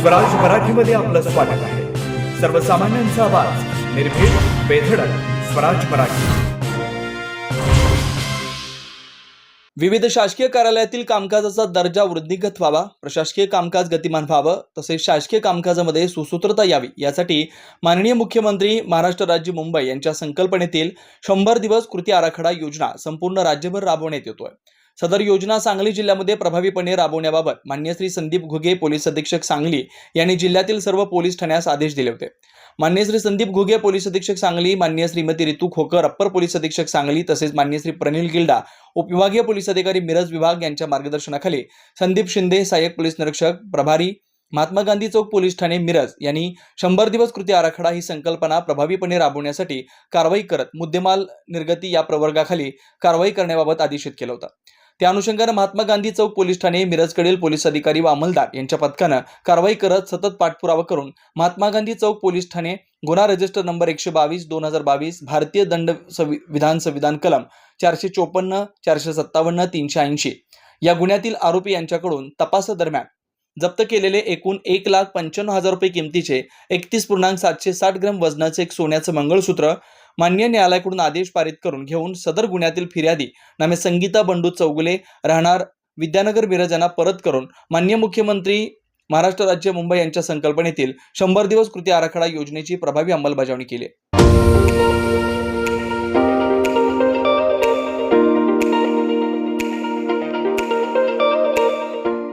स्वराज मराठीमध्ये आपलं स्वागत आहे। सर्वसामान्यांचा आवाज, निर्भीड, बेधडक, स्वराज मराठी। विविध शासकीय कार्यालयातील कामकाजाचा दर्जा वृद्धिंगत व्हावा, प्रशासकीय कामकाज गतिमान व्हावं, तसेच शासकीय कामकाजामध्ये सुसूत्रता यावी यासाठी माननीय मुख्यमंत्री महाराष्ट्र राज्य मुंबई यांच्या संकल्पनेतील 100 दिवस कृती आराखडा योजना संपूर्ण राज्यभर राबवण्यात येतोय। सदर योजना सांगली जिल्ह्यामध्ये प्रभावीपणे राबवण्याबाबत माननीय श्री संदीप घुगे पोलीस अधीक्षक सांगली यांनी जिल्ह्यातील सर्व पोलीस ठाण्यास आदेश दिले होते। माननीय श्री संदीप घुगे पोलीस अधीक्षक सांगली, माननीय श्रीमती रितू खोकर अप्पर पोलीस अधीक्षक सांगली, तसेच माननीय श्री प्रणिल गिल्डा उपविभागीय पोलीस अधिकारी मिरज विभाग यांच्या मार्गदर्शनाखाली संदीप शिंदे सहाय्यक पोलीस निरीक्षक प्रभारी महात्मा गांधी चौक पोलीस ठाणे मिरज यांनी 100 दिवस कृती आराखडा ही संकल्पना प्रभावीपणे राबवण्यासाठी कारवाई करत मुद्देमाल निर्गती या प्रवर्गाखाली कारवाई करण्याबाबत आदेशित केलं होतं। त्या अनुषंगाने महात्मा गांधी चौक पोलीस ठाणे मिरजकडील पोलीस अधिकारी व अंमलदार यांच्या पथकानं कारवाई करत सतत पाठपुरावा करून महात्मा गांधी चौक पोलीस ठाणे गुन्हा रजिस्टर नंबर 122/2022 भारतीय दंड विधान संविधान कलम 454, 457, 380 या गुन्ह्यातील आरोपी यांच्याकडून तपासादरम्यान जप्त केलेले एकूण 1,95,000 रुपये किमतीचे 31.760 ग्रॅम वजनाचे एक सोन्याचं मंगळसूत्र मान्य न्यायालयाकडून आदेश पारित करून घेऊन सदर गुन्ह्यातील फिर्यादी नामे संगीता बंडू चौगुले राहणार विद्यानगर मिरज यांना परत करून माननीय मुख्यमंत्री महाराष्ट्र राज्य मुंबई यांच्या संकल्पनेतील 100 दिवस कृती आराखडा योजनेची प्रभावी अंमलबजावणी केली।